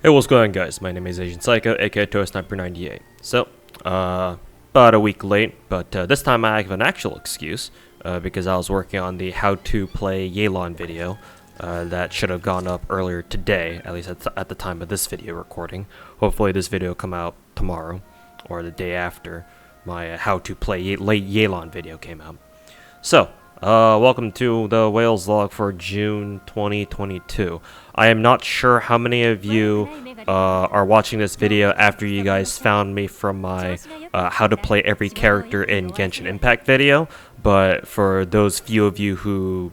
Hey, what's going on, guys? My name is Asian Psycho, aka Sniper98. So, about a week late, but this time I have an actual excuse, because I was working on the how to play Yelan video, that should have gone up earlier today, at least at the time of this video recording. Hopefully this video will come out tomorrow, or the day after my how to play Yelan video came out. So, welcome to the Wales log for June 2022. I am not sure how many of you are watching this video after you guys found me from my how to play every character in Genshin Impact video, but for those few of you who,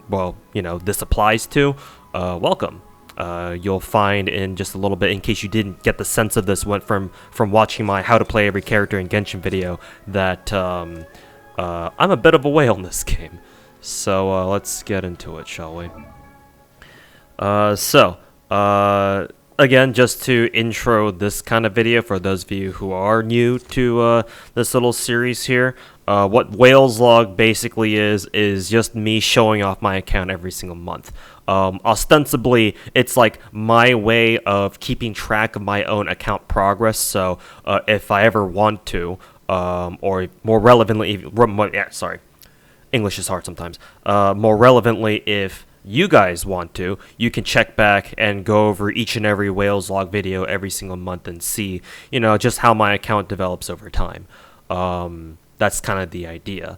well, you know, this applies to, welcome. You'll find in just a little bit, in case you didn't get the sense of this went from watching my how to play every character in Genshin video, that I'm a bit of a whale in this game. So let's get into it, shall we? Again, just to intro this kind of video for those of you who are new to this little series here, what Wales log basically is just me showing off my account every single month. Ostensibly, it's like my way of keeping track of my own account progress, so if I ever want to, or more relevantly, English is hard sometimes. More relevantly, if you guys want to, you can check back and go over each and every Wales log video every single month and see, you know, just how my account develops over time. That's kind of the idea.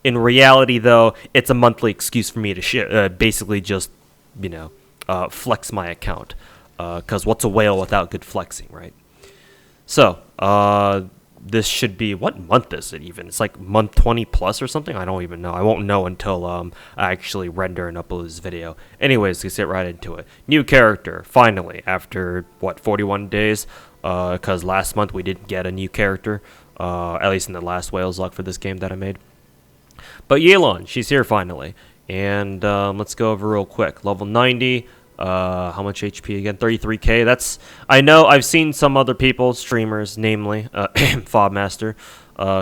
In reality, though, it's a monthly excuse for me to basically just, you know, flex my account. Because what's a whale without good flexing, right? So, this should be, what month is it even? It's like month 20 plus or something? I don't even know. I won't know until I actually render and upload this video. Anyways, let's get right into it. New character, finally, after, what, 41 days? Because last month we didn't get a new character, at least in the last Wales log for this game that I made. But Yelan, she's here finally. And let's go over real quick. Level 90. How much HP again? 33k. That's, I know I've seen some other people, streamers, namely Fobmaster,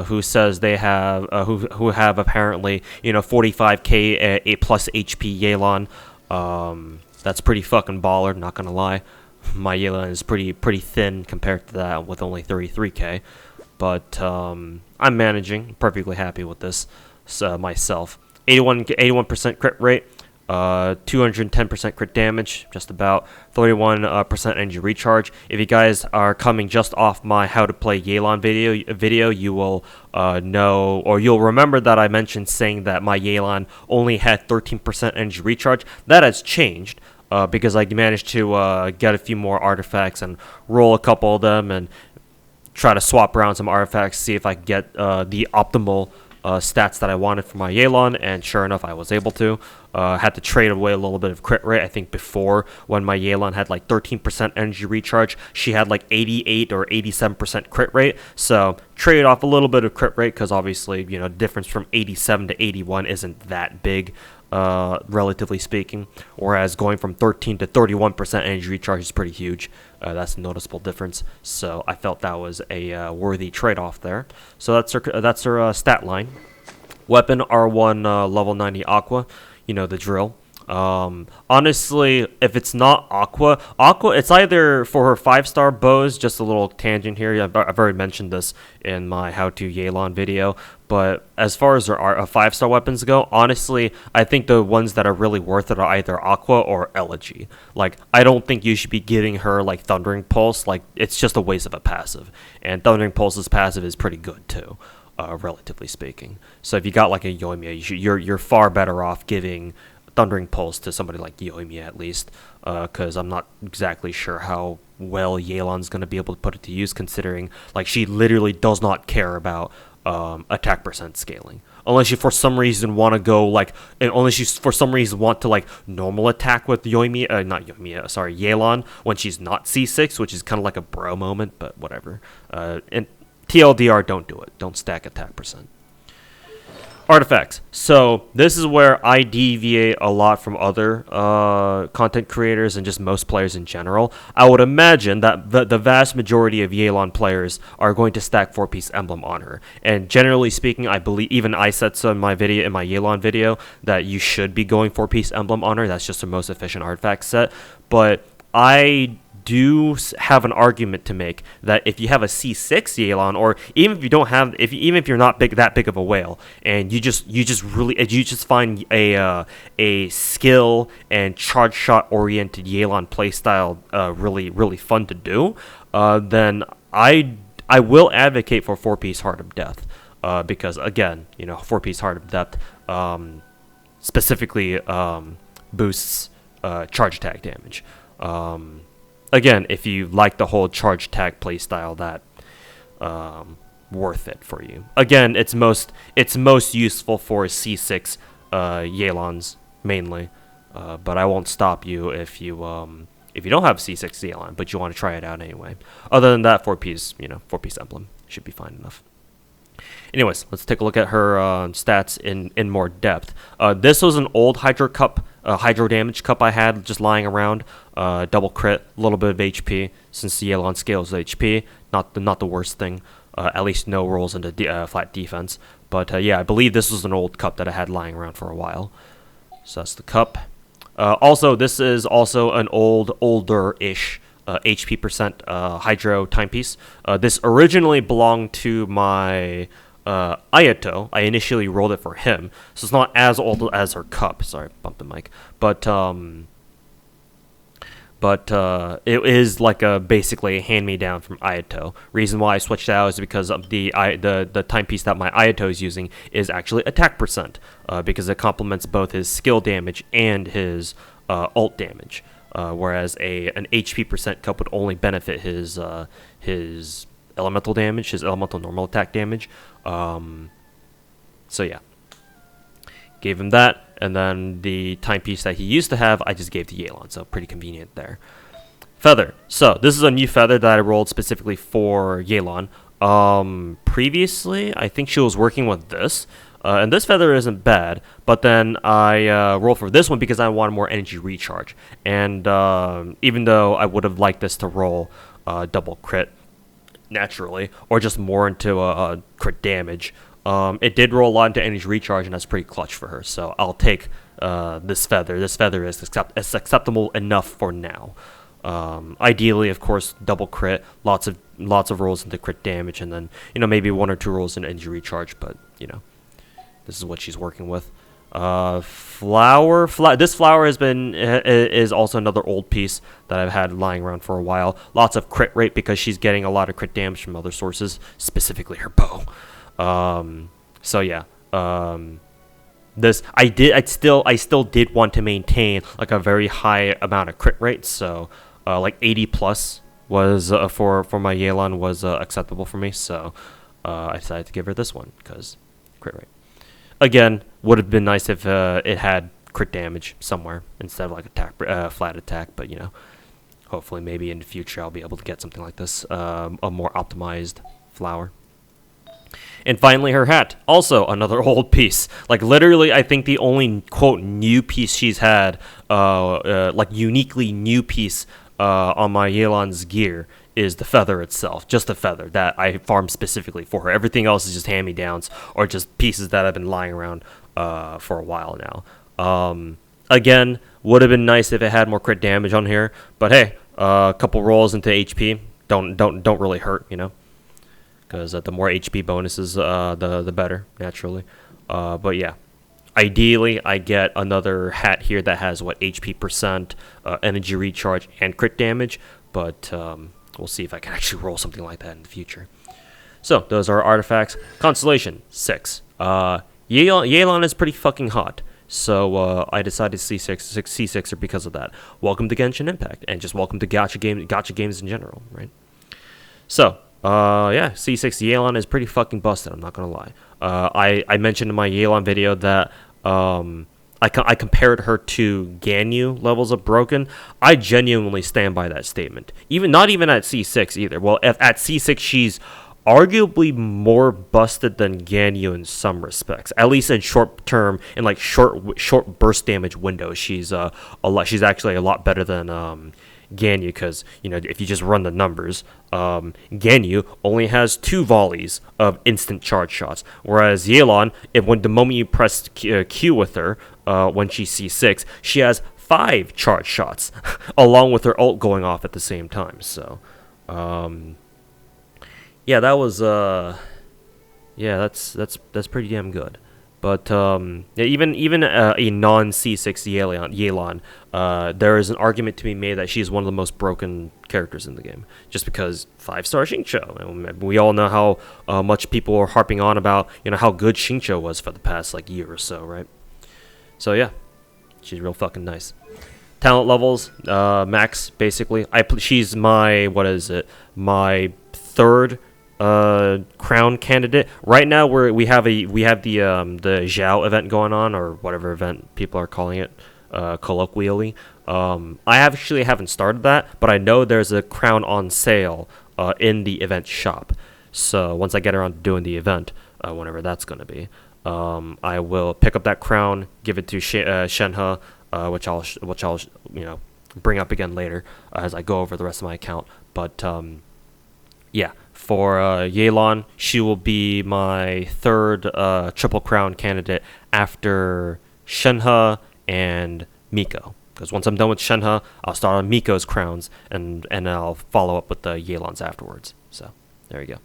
who says they have who have apparently, you know, 45k a plus HP Yelan. That's pretty fucking baller, not gonna lie. My Yelan is pretty thin compared to that with only 33k, but I'm managing, perfectly happy with this myself. 81% crit rate. 210% crit damage, just about 31% energy recharge. If you guys are coming just off my how to play Yelan video, you will know, or you'll remember that I mentioned saying that my Yelan only had 13% energy recharge. That has changed because I managed to get a few more artifacts and roll a couple of them and try to swap around some artifacts, see if I can get the optimal stats that I wanted for my Yelan, and sure enough, I was able to. Had to trade away a little bit of crit rate. I think before, when my Yelan had like 13% energy recharge, she had like 88 or 87% crit rate. So trade off a little bit of crit rate, because obviously, you know, the difference from 87 to 81 isn't that big, relatively speaking. Whereas going from 13 to 31% energy recharge is pretty huge. That's a noticeable difference. So I felt that was a worthy trade-off there. So that's her stat line. Weapon R1 level 90 Aqua. You know the drill. Honestly, if it's not Aqua, it's either for her 5-star bows. Just a little tangent here. I've already mentioned this in my how to Yelan video. But as far as her 5-star weapons go, honestly, I think the ones that are really worth it are either Aqua or Elegy. Like, I don't think you should be giving her like Thundering Pulse. Like, it's just a waste of a passive. And Thundering Pulse's passive is pretty good too. Relatively speaking. So if you got like a Yoimiya, you're far better off giving Thundering Pulse to somebody like Yoimiya at least, because I'm not exactly sure how well Yelan's going to be able to put it to use, considering like she literally does not care about attack percent scaling. Unless you for some reason want to go like, and unless you for some reason want to like normal attack with Yelan when she's not C6, which is kind of like a bro moment, but whatever. And TLDR, don't do it. Don't stack attack percent. Artifacts. So this is where I deviate a lot from other content creators and just most players in general. I would imagine that the vast majority of Yelan players are going to stack 4-piece emblem on her. And generally speaking, I believe, even I said so in my Yelan video, that you should be going 4-piece emblem on her. That's just the most efficient artifact set. But I have an argument to make that if you have a C6 Yelan, or even if you don't have, even if you're not that big of a whale, and you just find a skill and charge shot oriented Yelan playstyle really fun to do, then I will advocate for 4-piece Heart of Death, because again, 4-piece Heart of Death specifically boosts charge attack damage. Again, if you like the whole charge attack playstyle, that worth it for you. Again, it's most useful for C6 Yelans mainly, but I won't stop you if you don't have C6 Yelan, but you want to try it out anyway. Other than that, 4-piece emblem should be fine enough. Anyways, let's take a look at her stats in more depth. This was an old Hydro Cup, Hydro Damage Cup I had just lying around. Double crit, a little bit of HP, since the Yelan scales HP. Not the worst thing. At least no rolls into flat defense. But yeah, I believe this was an old cup that I had lying around for a while. So that's the cup. Also, this is also an older-ish HP percent Hydro timepiece. This originally belonged to my Ayato. I initially rolled it for him, so it's not as old as her cup. Sorry, bumped the mic. But it is like basically a hand-me-down from Ayato. Reason why I switched out is because of the timepiece that my Ayato is using is actually attack percent, because it complements both his skill damage and his ult damage. Whereas an HP percent cup would only benefit his elemental damage, his elemental normal attack damage. So yeah, gave him that. And then the timepiece that he used to have, I just gave to Yelan, so pretty convenient there. Feather. So this is a new feather that I rolled specifically for Yelan. Previously, I think she was working with this, and this feather isn't bad, but then I rolled for this one because I wanted more energy recharge. And even though I would have liked this to roll double crit naturally, or just more into crit damage, it did roll a lot into energy recharge, and that's pretty clutch for her. So I'll take this feather. This feather is acceptable enough for now. Ideally, of course, double crit, lots of rolls into crit damage, and then maybe 1 or 2 rolls into energy recharge. But this is what she's working with. Flower. This flower is also another old piece that I've had lying around for a while. Lots of crit rate because she's getting a lot of crit damage from other sources, specifically her bow. So yeah, this I still did want to maintain like a very high amount of crit rate. So like 80 plus was for my Yelan was acceptable for me. So I decided to give her this one because crit rate. Again, would have been nice if it had crit damage somewhere instead of like flat attack. But hopefully maybe in the future I'll be able to get something like this, a more optimized flower. And finally, her hat. Also, another old piece. Like, literally, I think the only, quote, new piece she's had, like, uniquely new piece on my Yelan's gear is the feather itself. Just the feather that I farmed specifically for her. Everything else is just hand-me-downs or just pieces that have been lying around for a while now. Again, would have been nice if it had more crit damage on here. But, hey, a couple rolls into HP don't really hurt, because the more HP bonuses, the better, naturally. But yeah, ideally, I get another hat here that has, HP percent, energy recharge, and crit damage. But we'll see if I can actually roll something like that in the future. So, those are artifacts. Constellation, 6. Yelan is pretty fucking hot. So, I decided C6er because of that. Welcome to Genshin Impact, and just welcome to gacha games in general, right? So, yeah, C6 Yelan is pretty fucking busted, I'm not gonna lie. I mentioned in my Yelan video that I compared her to Ganyu levels of broken. I genuinely stand by that statement. Not even at C6 either. Well, at C6 she's arguably more busted than Ganyu in some respects. At least in short term, in like short burst damage windows, she's actually a lot better than Ganyu, because if you just run the numbers, Ganyu only has 2 volleys of instant charge shots, whereas Yelan, when the moment you press Q with her, when she C6, she has 5 charge shots, along with her ult going off at the same time. So, yeah, that was yeah, that's pretty damn good. But yeah, even a non C6 Yelan, there is an argument to be made that she's one of the most broken characters in the game, just because 5-star Xingqiu. And we all know how much people are harping on about how good Xingqiu was for the past like year or so, right? So yeah, she's real fucking nice. Talent levels, max basically. She's my my 3rd crown candidate right now. We have the Zhao event going on, or whatever event people are calling it colloquially. I actually haven't started that, but I know there's a crown on sale in the event shop. So once I get around to doing the event, whenever that's going to be, I will pick up that crown, give it to Shenhe, which I'll bring up again later as I go over the rest of my account. But yeah, for Yelan, she will be my 3rd triple crown candidate after Shenhe and Miko. Because once I'm done with Shenhe, I'll start on Miko's crowns, and I'll follow up with the Yelan's afterwards. So there you go.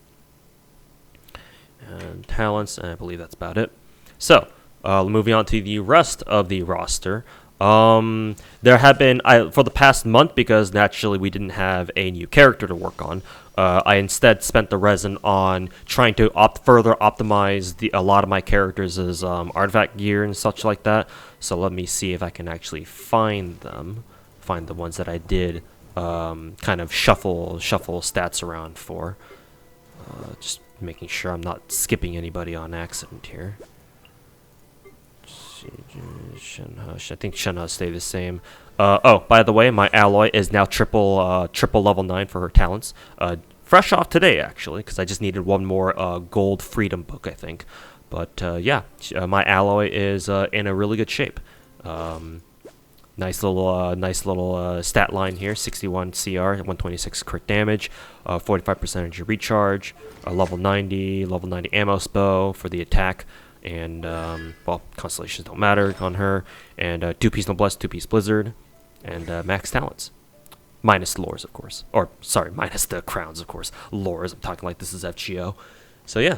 And talents, and I believe that's about it. So moving on to the rest of the roster. There have been, for the past month, because naturally we didn't have a new character to work on, I instead spent the resin on trying to further optimize a lot of my characters' artifact gear and such like that. So let me see if I can actually find the ones that I did kind of shuffle stats around for. Just making sure I'm not skipping anybody on accident here. I think Shenhe stay the same. Oh, by the way, my alloy is now triple level 9 for her talents. Fresh off today, actually, because I just needed one more gold freedom book, I think. But yeah, my alloy is in a really good shape. Nice little stat line here: 61 CR, 126 crit damage, 45% energy recharge, level 90 ammo bow for the attack. And well, constellations don't matter on her, and 2-piece noblesse, 2-piece blizzard, and max talents, minus lores, of course, or sorry, minus the crowns, of course. Lores, I'm talking like this is FGO. So yeah,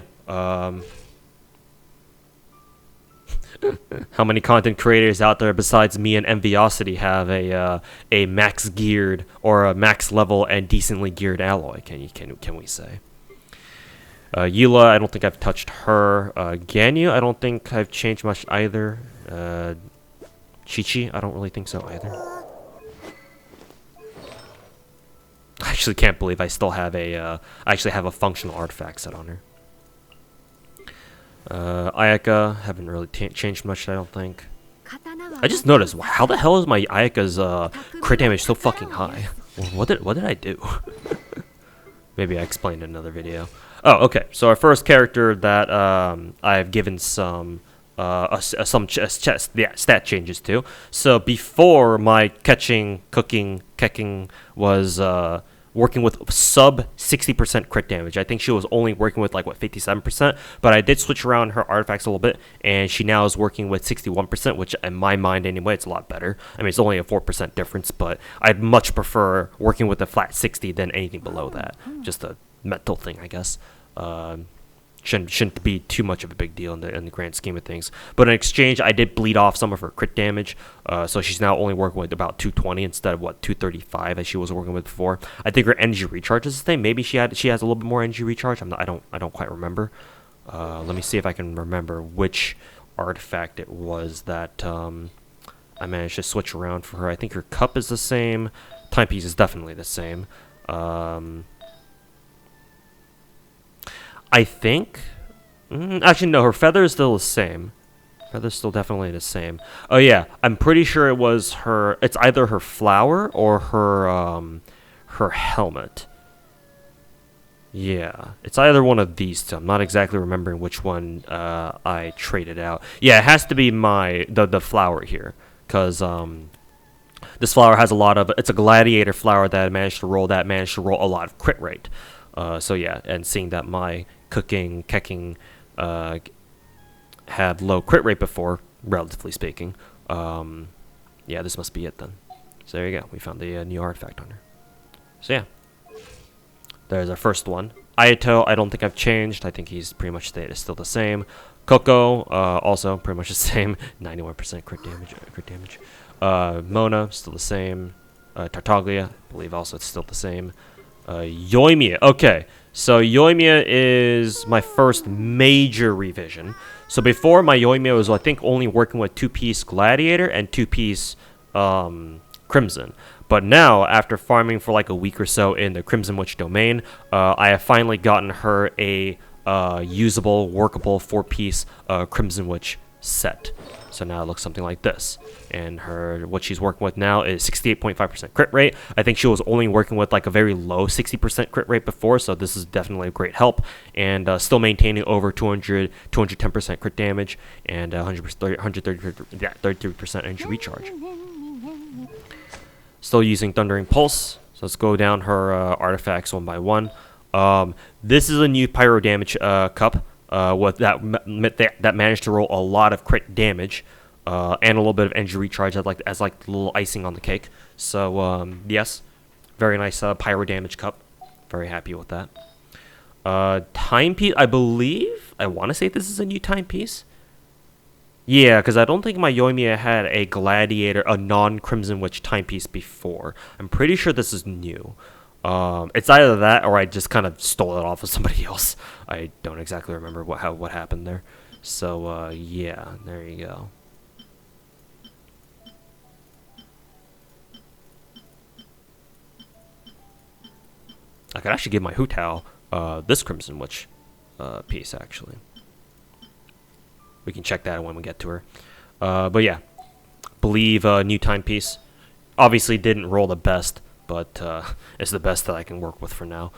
how many content creators out there besides me and Enviosity have a max geared or a max level and decently geared alloy? Can we say? Eula, I don't think I've touched her. Ganyu, I don't think I've changed much either. Chi-Chi, I don't really think so either. I actually can't believe I still have I actually have a functional artifact set on her. Ayaka, haven't really changed much, I don't think. I just noticed, how the hell is my Ayaka's crit damage so fucking high? What did I do? Maybe I explained in another video. Oh, okay. So our first character that I've given some stat changes to. So before, my cooking was working with sub 60% crit damage. I think she was only working with 57%, but I did switch around her artifacts a little bit, and she now is working with 61%, which in my mind anyway, it's a lot better. I mean, it's only a 4% difference, but I'd much prefer working with a flat 60 than anything below that. Just a mental thing, I guess. Shouldn't be too much of a big deal in the grand scheme of things. But in exchange, I did bleed off some of her crit damage, so she's now only working with about 220 instead of 235 as she was working with before. I think her energy recharge is the same. Maybe she has a little bit more energy recharge. I don't quite remember. Let me see if I can remember which artifact it was that I managed to switch around for her. I think her cup is the same. Timepiece is definitely the same. I think... actually, no, her feather is still the same. Feather's still definitely the same. Oh, yeah, I'm pretty sure it was her... It's either her flower or her helmet. Yeah, it's either one of these two. I'm not exactly remembering which one I traded out. Yeah, it has to be the flower here. Because this flower has a lot of... It's a gladiator flower that managed to roll a lot of crit rate. So yeah, and seeing that my kecking had low crit rate before, relatively speaking, yeah, Yeah, this must be it then. So there you go. We found the new artifact on her. So yeah. There's our first one. Ayato, I don't think I've changed. I think he's pretty much still the same. Coco, also pretty much the same. 91% crit damage. Mona, still the same. Tartaglia, I believe also it's still the same. Yoimiya. Okay, so Yoimiya is my first major revision. So before, my Yoimiya was, I think, only working with 2-piece Gladiator and 2-piece Crimson. But now, after farming for like a week or so in the Crimson Witch domain, I have finally gotten her a usable, workable 4-piece Crimson Witch set. So now it looks something like this. And what she's working with now is 68.5% crit rate. I think she was only working with like a very low 60% crit rate before, so this is definitely a great help. And still maintaining over 210% crit damage and 133% energy recharge. Still using Thundering Pulse. So let's go down her artifacts one by one. This is a new pyro damage cup. With that managed to roll a lot of crit damage and a little bit of energy recharge as like the little icing on the cake. So yes, very nice pyro damage cup. Very happy with that. Timepiece, I believe. I want to say this is a new timepiece. Yeah, because I don't think my Yoimiya had a Gladiator, a non-Crimson Witch timepiece before. I'm pretty sure this is new. It's either that or I just kind of stole it off of somebody else. I don't exactly remember what happened there. So yeah, there you go. I could actually give my Hu Tao this Crimson Witch piece actually. We can check that when we get to her. But yeah, believe new timepiece. Obviously didn't roll the best, but it's the best that I can work with for now.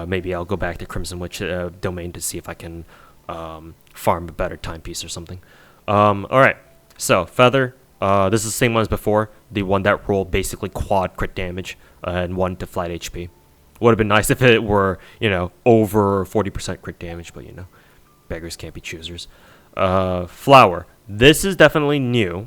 Maybe I'll go back to Crimson Witch domain to see if I can farm a better timepiece or something. Alright, so Feather. This is the same one as before. The one that rolled basically quad crit damage and 1 to flat HP. Would have been nice if it were, over 40% crit damage, but beggars can't be choosers. Flower. This is definitely new,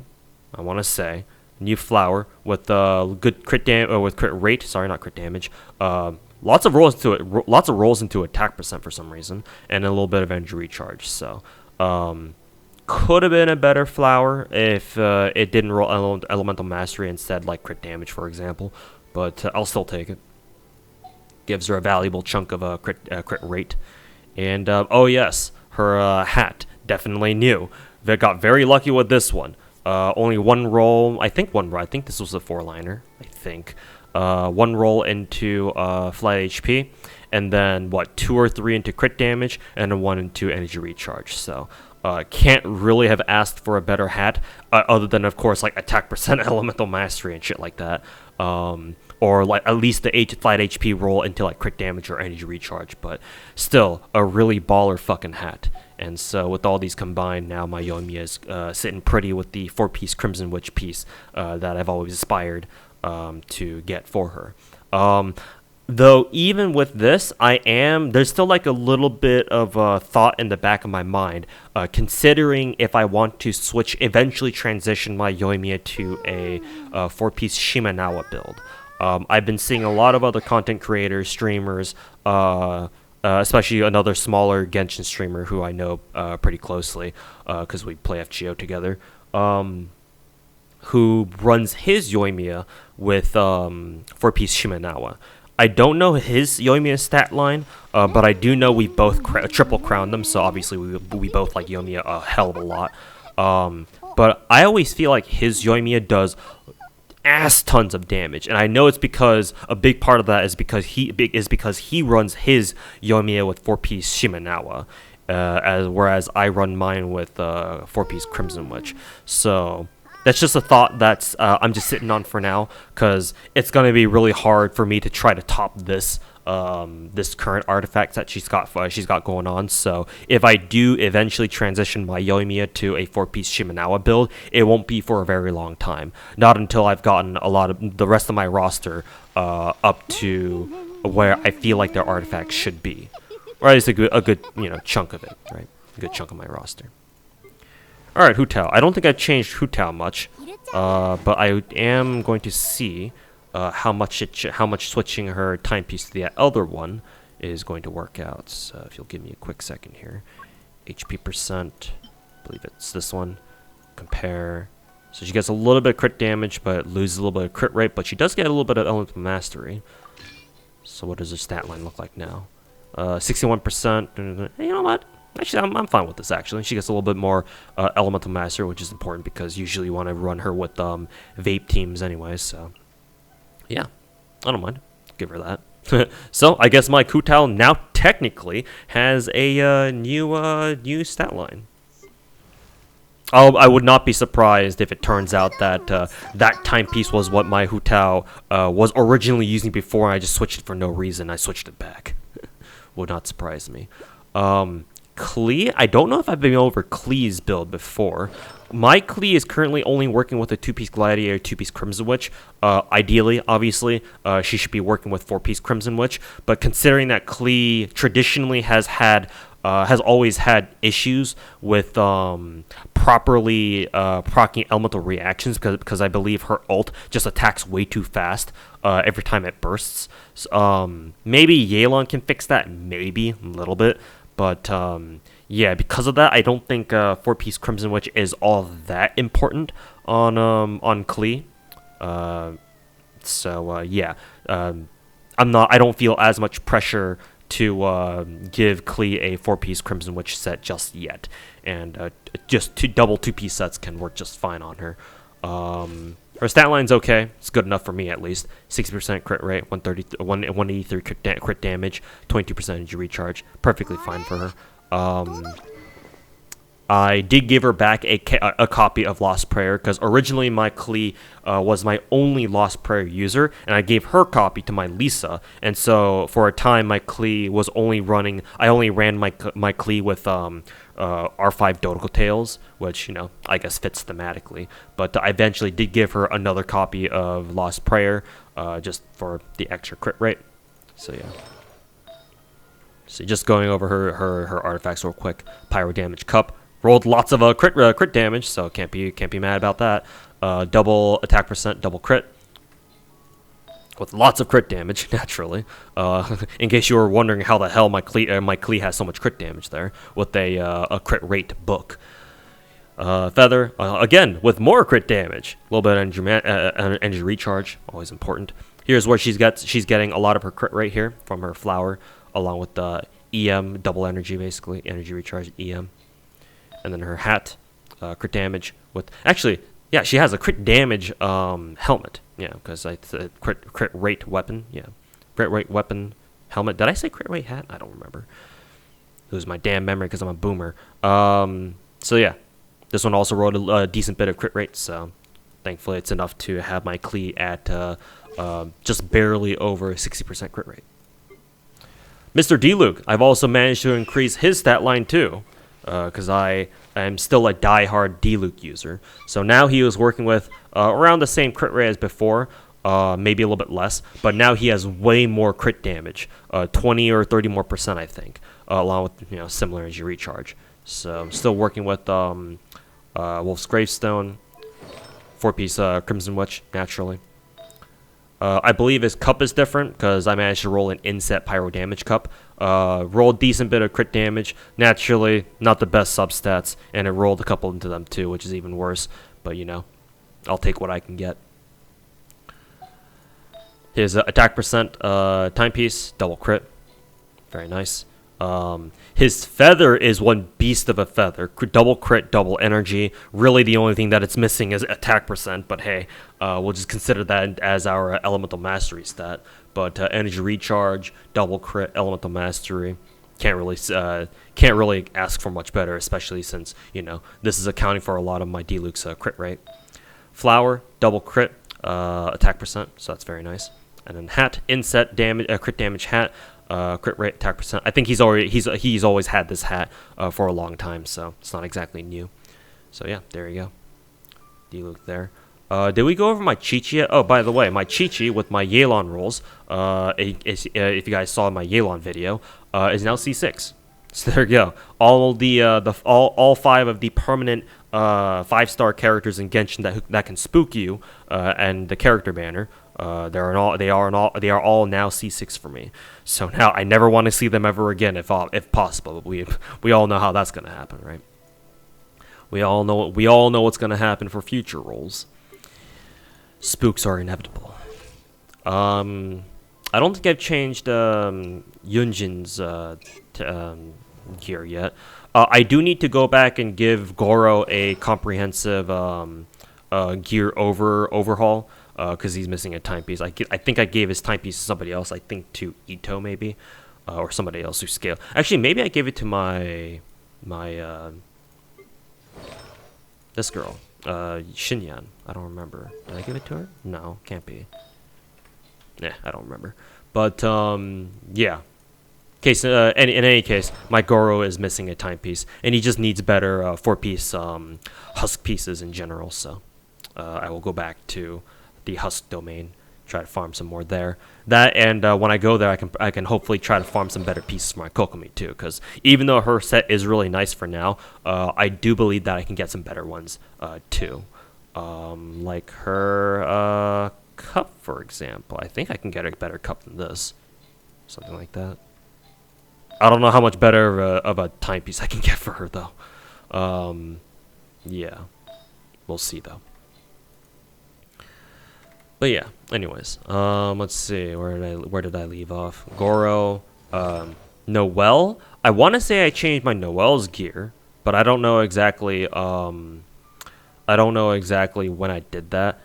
I want to say. New flower with good crit with crit rate. Sorry, not crit damage. Lots of rolls into it. Lots of rolls into attack percent for some reason, and a little bit of energy recharge. So, could have been a better flower if it didn't roll elemental mastery instead, like crit damage, for example. But I'll still take it. Gives her a valuable chunk of crit rate, and oh yes, her hat definitely new. They got very lucky with this one. Only one roll. I think this was a 4-liner. I think. One roll into flat HP, and then 2 or 3 into crit damage, and then 1 into energy recharge. So can't really have asked for a better hat, other than of course like attack percent, elemental mastery, and shit like that. Or like at least the flat HP roll into like crit damage or energy recharge. But still a really baller fucking hat. And so with all these combined, now my Yoimiya is sitting pretty with the 4-piece Crimson Witch piece that I've always aspired to get for her. Though even with this, there's still like a little bit of thought in the back of my mind, considering if I want to eventually transition my Yoimiya to a 4-piece Shimenawa build. I've been seeing a lot of other content creators, streamers, especially another smaller Genshin streamer who I know pretty closely because we play FGO together, who runs his Yoimiya with 4-piece Shimenawa. I don't know his Yoimiya stat line, but I do know we both triple crowned them, so obviously we both like Yoimiya a hell of a lot. But I always feel like his Yoimiya does ass tons of damage, and I know it's because a big part of that is because he runs his Yoimiya with 4-piece Shimenawa, whereas I run mine with 4-piece Crimson Witch. So that's just a thought that's I'm just sitting on for now, because it's going to be really hard for me to try to top this this current artifact that she's got going on. So if I do eventually transition my Yoimiya to a 4-piece Shimenawa build, it won't be for a very long time. Not until I've gotten a lot of the rest of my roster up to where I feel like their artifacts should be, or at least a good chunk of it, right? A good chunk of my roster. All right, Hu Tao. I don't think I've changed Hu Tao much. But I am going to see how much switching her timepiece to the other one is going to work out. So if you'll give me a quick second here. HP percent, I believe it's this one. Compare. So she gets a little bit of crit damage, but loses a little bit of crit rate. But she does get a little bit of elemental mastery. So what does her stat line look like now? 61%. You know what? Actually, I'm fine with this, actually. She gets a little bit more elemental mastery, which is important because usually you want to run her with vape teams anyway. So, yeah. I don't mind. Give her that. So, I guess my Tao now technically has a new stat line. I would not be surprised if it turns out that that timepiece was what my Tao was originally using before, and I just switched it for no reason. I switched it back. Would not surprise me. Klee, I don't know if I've been over Klee's build before. My Klee is currently only working with a 2-piece Gladiator, 2-piece Crimson Witch. Ideally, obviously, she should be working with 4-piece Crimson Witch. But considering that Klee traditionally has always had issues with properly proccing elemental reactions because I believe her ult just attacks way too fast every time it bursts. So, maybe Yelan can fix that, maybe a little bit. But, yeah, because of that, I don't think 4-piece Crimson Witch is all that important on Klee. Yeah. I don't feel as much pressure to give Klee a 4-piece Crimson Witch set just yet. And just double 2-piece sets can work just fine on her. Her stat line's okay. It's good enough for me, at least. 60% crit rate, 183 crit damage, 22% energy recharge. Perfectly fine for her. I did give her back a copy of Lost Prayer, because originally my Klee was my only Lost Prayer user, and I gave her copy to my Lisa. And so for a time, my Klee was only running. I only ran my Klee with R5 Dodical Tails, which, you know, I guess fits thematically. But I eventually did give her another copy of Lost Prayer, just for the extra crit rate. So yeah. So just going over her artifacts real quick. Pyro Damage Cup. Rolled lots of crit damage, so can't be mad about that. Double attack percent, double crit, with lots of crit damage, naturally. In case you were wondering how the hell my Klee has so much crit damage there, with a crit rate book. Feather, again, with more crit damage. A little bit of energy recharge, always important. Here's where she's getting a lot of her crit rate here from her flower, along with the EM, double energy, basically, energy recharge, EM. And then her hat, crit damage with... Actually, yeah, she has a crit damage helmet. Yeah, because it's a crit rate weapon. Yeah, crit rate weapon helmet. Did I say crit rate hat? I don't remember. Lose my damn memory because I'm a boomer. So yeah, this one also rolled a decent bit of crit rate. So thankfully it's enough to have my Klee at just barely over 60% crit rate. Mr. Diluc, I've also managed to increase his stat line too. Because I am still a die-hard Diluc user. So now he was working with around the same crit rate as before, maybe a little bit less, but now he has way more crit damage, 20 or 30 more percent, I think, along with similar energy recharge. So I'm still working with Wolf's Gravestone, 4-piece Crimson Witch, naturally. I believe his cup is different because I managed to roll an inset Pyro Damage Cup. Rolled a decent bit of crit damage. Naturally, not the best substats, and it rolled a couple into them too, which is even worse. But, I'll take what I can get. His attack percent timepiece, double crit. Very nice. His feather is one beast of a feather. Double crit, double energy. Really the only thing that it's missing is attack percent, but hey, we'll just consider that as our elemental mastery stat. But energy recharge, double crit, elemental mastery. Can't really ask for much better, especially since, this is accounting for a lot of my Diluc's crit rate. Flower, double crit, attack percent, so that's very nice. And then hat, inset damage, crit damage hat. Crit rate, attack percent. I think he's always had this hat for a long time, so it's not exactly new. So yeah, there you go. Diluc there. Did we go over my Chi-Chi yet? Oh, by the way, my Chi-Chi with my Yelan rolls, if you guys saw my Yelan video, is now C6. So there you go. All 5 of the permanent 5-star characters in Genshin that can spook you, and the character banner. They are all now C6 for me. So now I never want to see them ever again if possible. But we all know how that's gonna happen, right? We all know what's gonna happen for future roles. Spooks are inevitable. I don't think I've changed Yunjin's gear yet. I do need to go back and give Goro a comprehensive gear overhaul because he's missing a timepiece. I think I gave his timepiece to somebody else. I think to Ito maybe, or somebody else who scaled. Actually, maybe I gave it to my this girl, Xinyan. I don't remember. Did I give it to her? No, can't be. Nah, I don't remember. But yeah. In any case, my Goro is missing a timepiece, and he just needs better 4-piece husk pieces in general. So I will go back to the husk domain, try to farm some more there. That and when I go there, I can hopefully try to farm some better pieces for my Kokomi too. Because even though her set is really nice for now, I do believe that I can get some better ones too, like her cup, for example. I think I can get a better cup than this, something like that. I don't know how much better of a timepiece I can get for her though. Yeah, we'll see though. But yeah, anyways, let's see, where did I leave off? Goro, Noelle. I want to say I changed my Noelle's gear, but I don't know exactly. I don't know exactly when I did that.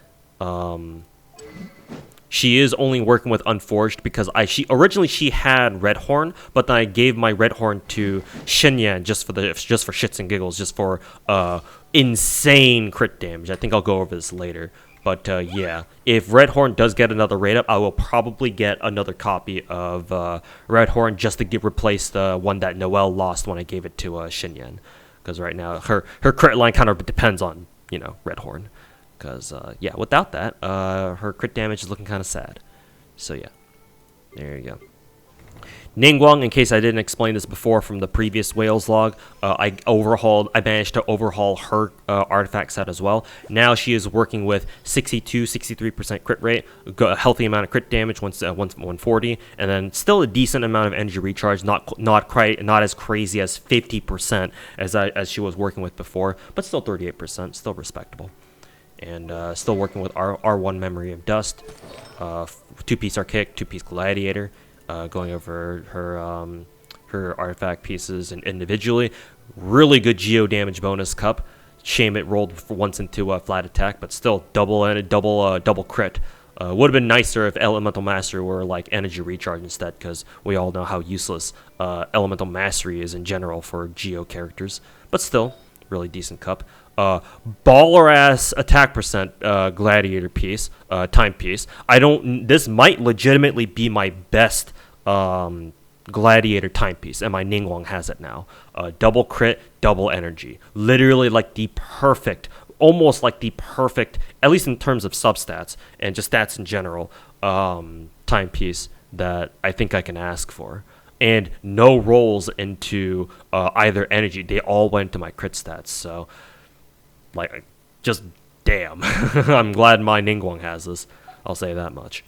She is only working with Unforged because she originally had Redhorn, but then I gave my Redhorn to Xinyan just for shits and giggles, just for insane crit damage. I think I'll go over this later. But yeah, if Redhorn does get another raid up, I will probably get another copy of Redhorn just to replace the one that Noelle lost when I gave it to Xinyan. Because right now her crit line kind of depends on Redhorn. Because, yeah, without that, her crit damage is looking kind of sad. So, yeah. There you go. Ningguang, in case I didn't explain this before from the previous Whales log, I managed to overhaul her artifact set as well. Now she is working with 63% crit rate, a healthy amount of crit damage, 140, and then still a decent amount of energy recharge, not as crazy as 50% as she was working with before, but still 38%, still respectable. And still working with R1 Memory of Dust, 2-piece Archaic, 2-piece Gladiator, going over her artifact pieces and individually. Really good geo damage bonus cup. Shame it rolled for once into flat attack, but still double crit. Would have been nicer if Elemental Mastery were like energy recharge instead, because we all know how useless Elemental Mastery is in general for geo characters. But still, really decent cup. Baller ass attack percent gladiator piece, timepiece. This might legitimately be my best gladiator timepiece, and my Ningguang has it now. Double crit, double energy. Literally like the perfect, almost like the perfect, at least in terms of substats and just stats in general, timepiece that I think I can ask for. And no rolls into either energy. They all went to my crit stats, so like, just damn. I'm glad my Ningguang has this. I'll say that much.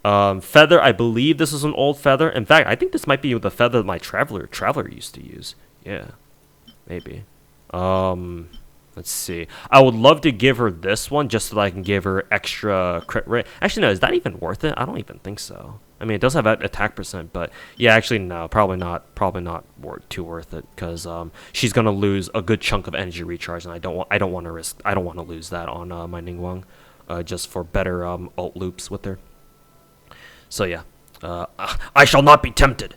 Feather, I believe this is an old feather. In fact, I think this might be the feather my traveler used to use. Yeah, maybe. Let's see. I would love to give her this one just so that I can give her extra crit rate. Actually, no, is that even worth it? I don't even think so. I mean, it does have attack percent, but yeah, actually, no, probably not too worth it, because she's gonna lose a good chunk of energy recharge, and I don't want to lose that on my Ningguang, just for better ult loops with her. So yeah, I shall not be tempted,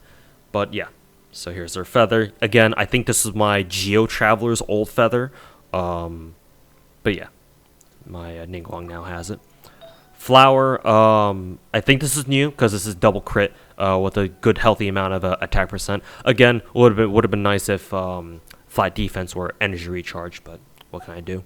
but yeah. So here's her feather again. I think this is my Geo Traveler's old feather, but yeah, my Ningguang now has it. Flower, I think this is new because this is double crit with a good healthy amount of attack percent. Again, would have been nice if flat defense were energy recharge, but what can I do?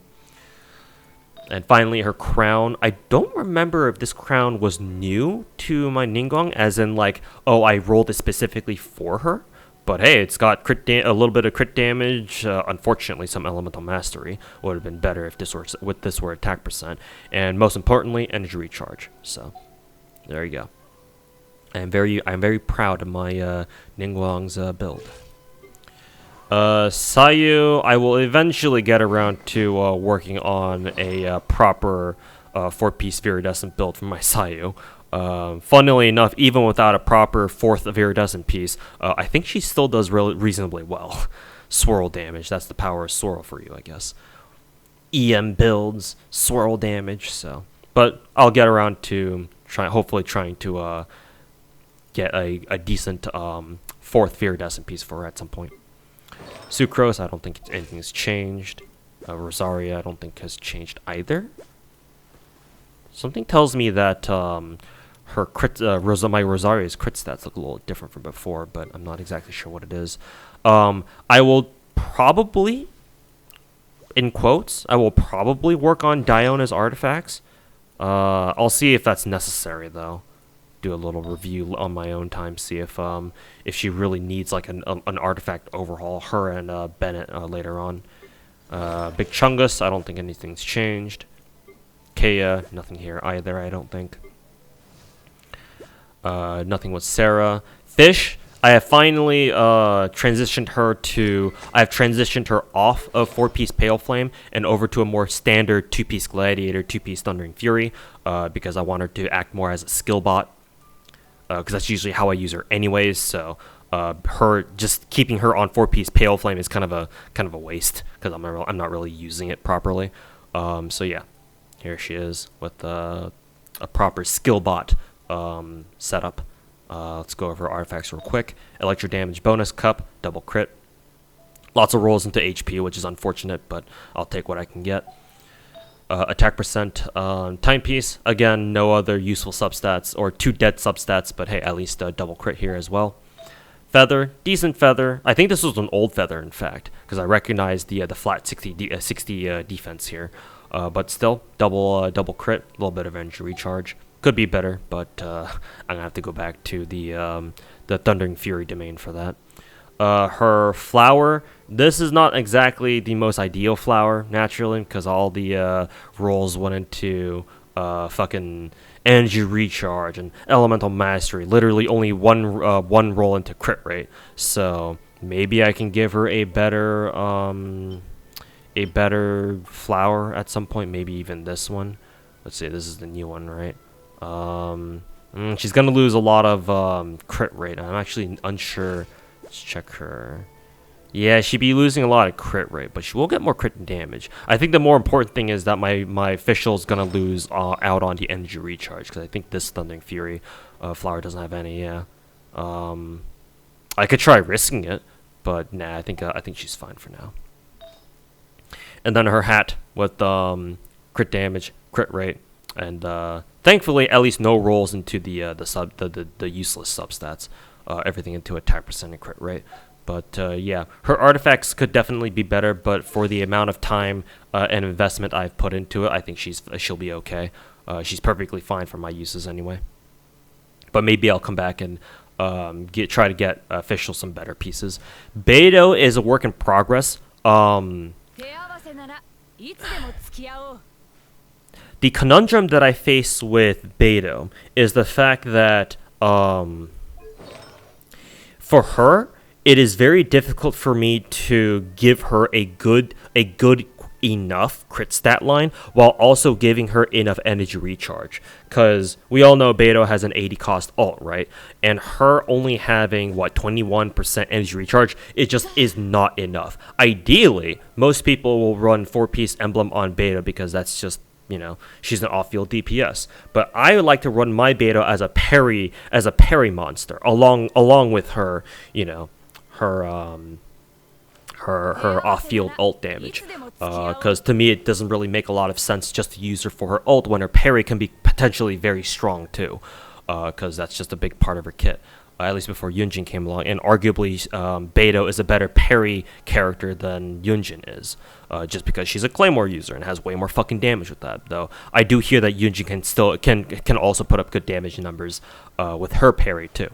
And finally, her crown. I don't remember if this crown was new to my Ningguang, as in like, oh, I rolled it specifically for her. But hey, it's got a little bit of crit damage. Unfortunately, some elemental mastery would have been better if this were attack percent, and most importantly, energy recharge. So there you go. I'm very proud of my Ningguang's build. Sayu, I will eventually get around to working on a proper 4-piece Viridescent build for my Sayu. Funnily enough, even without a proper 4th Viridescent piece, I think she still does reasonably well. Swirl damage, that's the power of Swirl for you, I guess. EM builds, swirl damage, so. But I'll get around to hopefully trying to get a decent 4th Viridescent piece for her at some point. Sucrose, I don't think anything's changed. Rosaria, I don't think has changed either. Something tells me that her crit, my Rosaria's crit stats look a little different from before, but I'm not exactly sure what it is. I will probably, in quotes, I will probably work on Diona's artifacts. I'll see if that's necessary though. Do a little review on my own time, see if she really needs like an artifact overhaul. Her and Bennett later on. Big Chungus, I don't think anything's changed. Kea, nothing here either, I don't think. Nothing with Sarah. Fish, I have finally transitioned her off of 4-piece Pale Flame and over to a more standard 2-piece Gladiator, 2-piece Thundering Fury, because I want her to act more as a skill bot. Because that's usually how I use her anyways, so her just keeping her on 4-piece Pale Flame is kind of a waste, because I'm not really using it properly. So yeah, here she is with a proper skill bot setup. Let's go over artifacts real quick. Electro damage bonus cup, double crit. Lots of rolls into HP, which is unfortunate, but I'll take what I can get. Attack percent, timepiece. Again, no other useful substats or 2 dead substats, but hey, at least a double crit here as well. Feather, decent feather. I think this was an old feather, in fact, because I recognize the flat 60 defense here. But still, double crit, a little bit of energy recharge. Could be better, but I'm gonna have to go back to the Thundering Fury domain for that. Her flower, this is not exactly the most ideal flower, naturally, because all the rolls went into fucking energy recharge and elemental mastery. Literally only one roll into crit rate. So maybe I can give her a better flower at some point. Maybe even this one. Let's see, this is the new one, right? She's gonna lose a lot of crit rate. I'm actually unsure. Let's check her. Yeah, she'd be losing a lot of crit rate, but she will get more crit damage. I think the more important thing is that my official's gonna lose out on the energy recharge, because I think this Thundering Fury flower doesn't have any. Yeah, I could try risking it, but nah, I think she's fine for now. And then her hat with crit damage, crit rate, and thankfully at least no rolls into the useless substats. Everything into attack percent and crit rate. But yeah, her artifacts could definitely be better, but for the amount of time and investment I've put into it, I think she'll be okay. She's perfectly fine for my uses anyway. But maybe I'll come back and try to get official some better pieces. Beidou is a work in progress. The conundrum that I face with Beidou is the fact that for her, it is very difficult for me to give her a good enough crit stat line while also giving her enough energy recharge. Because we all know Beidou has an 80 cost ult, right? And her only having, 21% energy recharge, it just is not enough. Ideally, most people will run 4-piece emblem on Beidou because that's just, she's an off-field DPS. But I would like to run my Beidou as a parry monster, along with her, her off-field ult damage. Because to me, it doesn't really make a lot of sense just to use her for her ult when her parry can be potentially very strong too. Because that's just a big part of her kit. At least before Yunjin came along, and arguably Beidou is a better parry character than Yunjin is, just because she's a Claymore user and has way more fucking damage with that. Though I do hear that Yunjin can also put up good damage numbers with her parry too.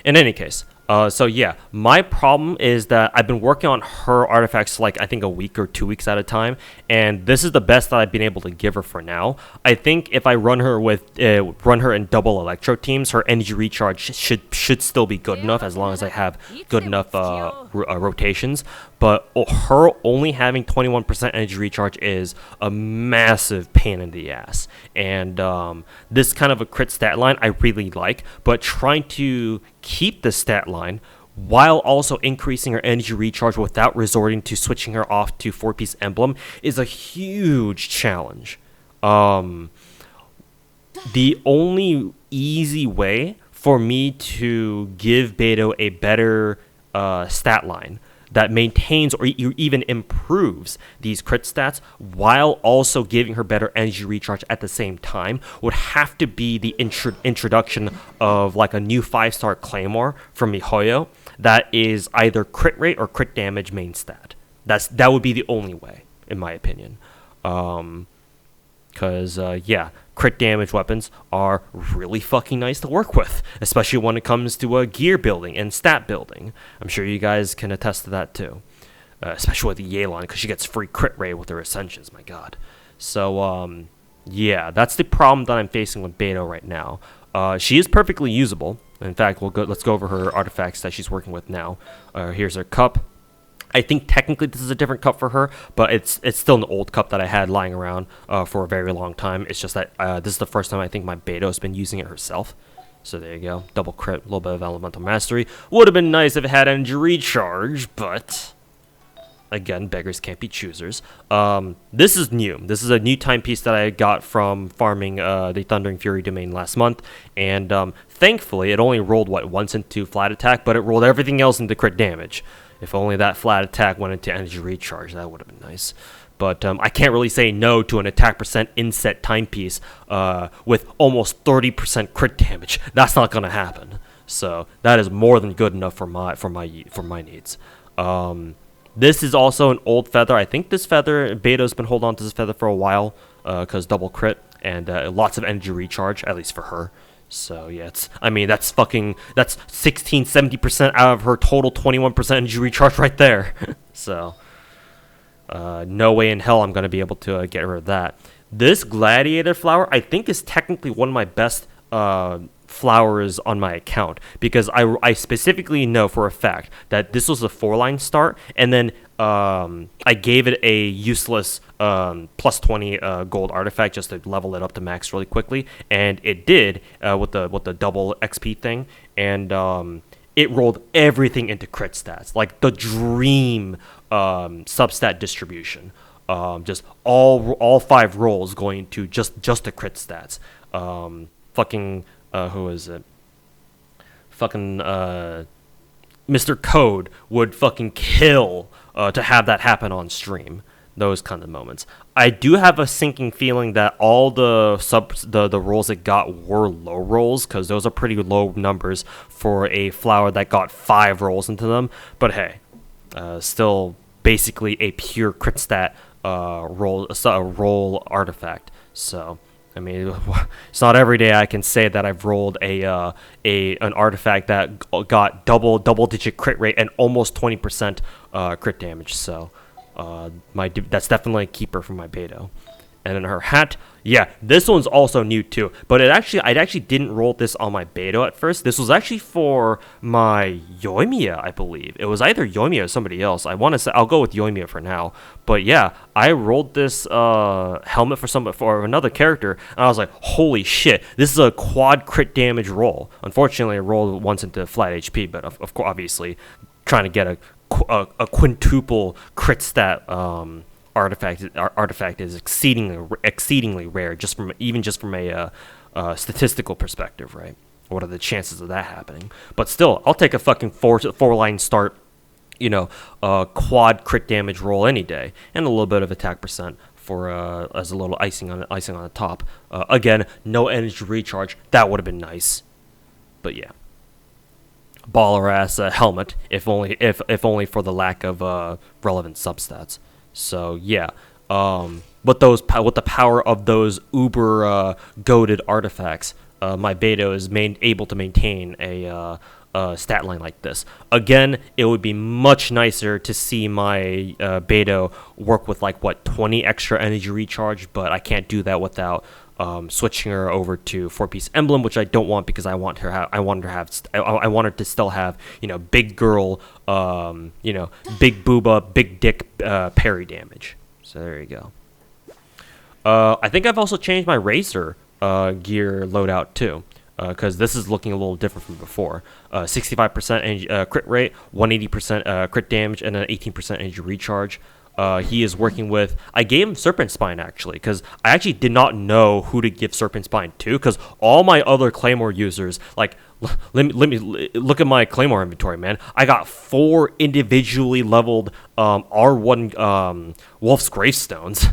In any case, So yeah, my problem is that I've been working on her artifacts like I think a week or 2 weeks at a time, and this is the best that I've been able to give her for now. I think if I run her in double electro teams, her energy recharge should still be good enough as long as I have good enough rotations. But her only having 21% energy recharge is a massive pain in the ass, and this kind of a crit stat line I really like, but trying to keep the stat line while also increasing her energy recharge without resorting to switching her off to 4-piece emblem is a huge challenge. The only easy way for me to give Beidou a better stat line that maintains or even improves these crit stats while also giving her better energy recharge at the same time would have to be the introduction of like a new 5-star Claymore from MiHoYo that is either crit rate or crit damage main stat. That would be the only way, in my opinion. Because, crit damage weapons are really fucking nice to work with, especially when it comes to gear building and stat building. I'm sure you guys can attest to that too, especially with the Yelan, because she gets free crit rate with her Ascensions, my god. So, that's the problem that I'm facing with Beidou right now. She is perfectly usable. In fact, let's go over her artifacts that she's working with now. Here's her cup. I think technically this is a different cup for her, but it's still an old cup that I had lying around for a very long time. It's just that this is the first time I think my Beidou has been using it herself. So there you go. Double crit, a little bit of elemental mastery. Would have been nice if it had energy recharge, but again, beggars can't be choosers. This is new. This is a new timepiece that I got from farming the Thundering Fury domain last month, and thankfully it only rolled once into flat attack, but it rolled everything else into crit damage. If only that flat attack went into energy recharge, that would have been nice. But I can't really say no to an attack percent inset timepiece with almost 30% crit damage. That's not gonna happen. So that is more than good enough for my needs. This is also an old feather. I think this feather, Beidou's been holding on to this feather for a while because double crit and lots of energy recharge, at least for her. So yeah, that's 16-70% out of her total 21% energy recharge right there. So no way in hell I'm gonna be able to get rid of that. This gladiator flower I think is technically one of my best flowers on my account, because I specifically know for a fact that this was a 4-line start, and then I gave it a useless plus 20 gold artifact just to level it up to max really quickly, and it did with the double XP thing, and it rolled everything into crit stats, like the dream substat distribution. Just all 5 rolls going to just the crit stats. Who is it? Fucking Mr. Code would fucking kill to have that happen on stream. Those kind of moments. I do have a sinking feeling that all the rolls it got were low rolls, because those are pretty low numbers for a flower that got 5 rolls into them. But hey, still basically a pure crit stat roll artifact. So I mean, it's not every day I can say that I've rolled an artifact that got double-digit crit rate and almost 20% crit damage. So that's definitely a keeper for my Beidou. And then her hat, yeah, this one's also new too. But I actually didn't roll this on my Beidou at first. This was actually for my Yoimiya, I believe. It was either Yoimiya or somebody else. I want to say I'll go with Yoimiya for now. But yeah, I rolled this helmet for another character, and I was like, holy shit, this is a quad crit damage roll. Unfortunately, I rolled once into flat HP, but of course, obviously, trying to get a quintuple crit stat artifact is exceedingly rare, just from a statistical perspective, right? What are the chances of that happening? But still, I'll take a fucking 4-line start, quad crit damage roll any day, and a little bit of attack percent for as a little icing on the top. Again, no energy recharge. That would have been nice, but yeah. Baller ass helmet, if only for the lack of relevant substats. So yeah, with the power of those uber goated artifacts, my Beidou is able to maintain a stat line like this. Again, it would be much nicer to see my Beidou work with like 20 extra energy recharge, but I can't do that without switching her over to 4-piece emblem, which I don't want because I want her to still have big girl, big booba, big dick parry damage. So there you go. I think I've also changed my Razor gear loadout too, because this is looking a little different from before. 65% crit rate, 180% crit damage, and an 18% energy recharge. He is working with... I gave him Serpent Spine, actually, because I actually did not know who to give Serpent Spine to, because all my other Claymore users, like... Let me look at my Claymore inventory, man. I got 4 individually leveled R1 Wolf's Gravestones.